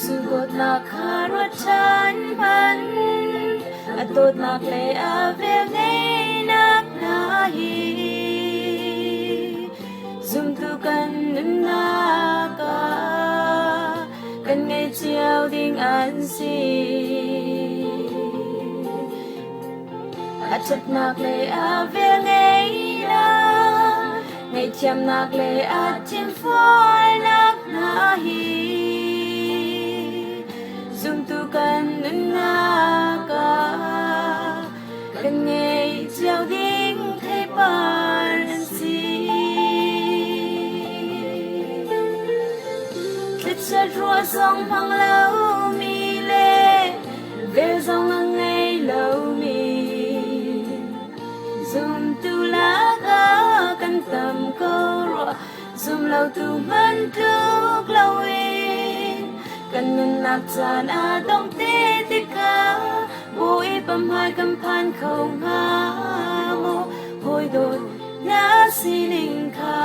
sugot na karutan man atot na play ave ngay nak nahi zoom tu kan na ka kan ngay chiao ding an si atat na play ave ngay na ngay chăm nak le atim phoi nak nahi zoom tu kan na ka kan ngay chiao ding thay par si kết chặt rùa song phăng lâu mi lệ về dòng ngay lâu mi zoom tu lá ka kan tam ko ro zoom lâu tu man tu lâu kan nun nak chan a dong te ti ka bui pam hai kam phan không ha mo hoi dot na si ning kha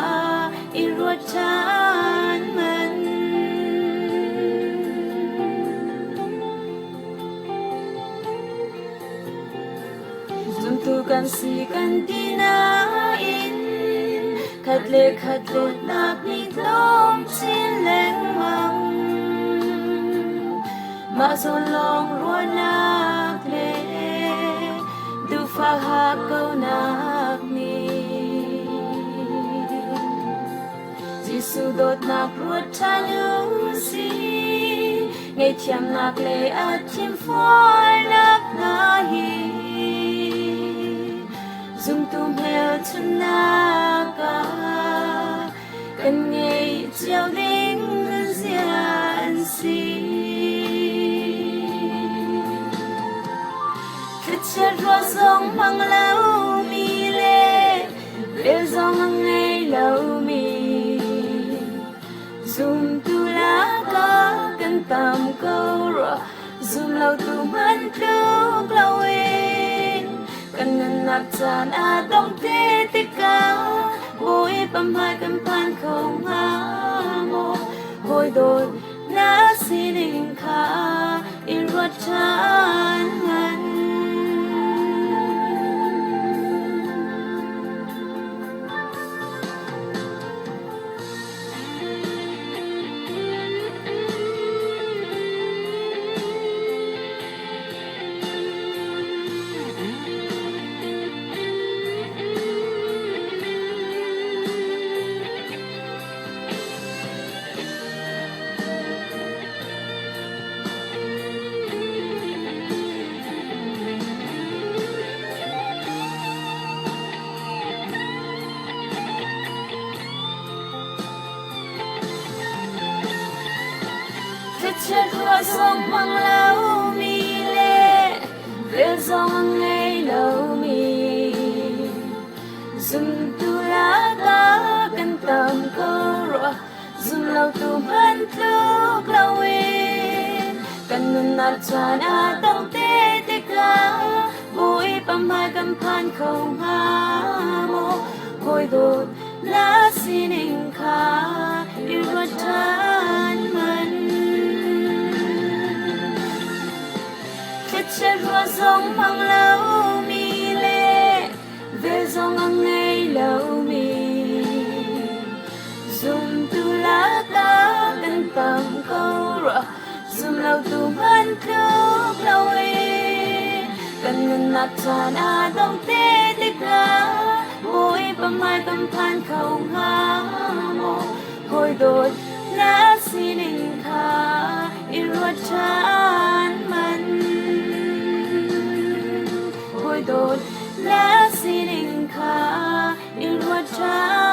i ro chan man zoom tu kan si kan ti na in khát lệ nạp ni lom xin leng mang mà dồn lòng rùa nạc lệ du pha hạ câu nạc ni Giêsu đốt nạc ruột cha lưu si ngày chăm nạc lệ át chim phôi nạc nahi dung tum heo chân naka kan ngay chiao ding zian si kết chặt rùa song phăng lâu mi lệ về dòng ngay lâu mi zoom tu lá ca kan tam câu rồi zoom lâu tu man tu lâu kan nak chan a dong te ti ka bui pam hai kan pan không ha mo hoi dot na si ning kha i ro chan man kết chặt rùa song phăng lâu mi lệ về dòng ngay lâu mi zoom tu lá ka kan tam câu rồi zoom lâu tu man tu lâu kan nun nak chan a dong te ti ka bui pam hai kan phan không ha mo hoi dot na si ning kha i ro chan man chặt rùa song phăng lâu mi lệ về dòng ngay lâu mi zoom tu lá ka kan tam câu rồi zoom lâu tu man tu lâu kan nun nak chan a dong te ti ka bui pam hai kam phan không ha mo hoi dot na si ning kha i ro chan man hoi dot na si ning kha i ro chan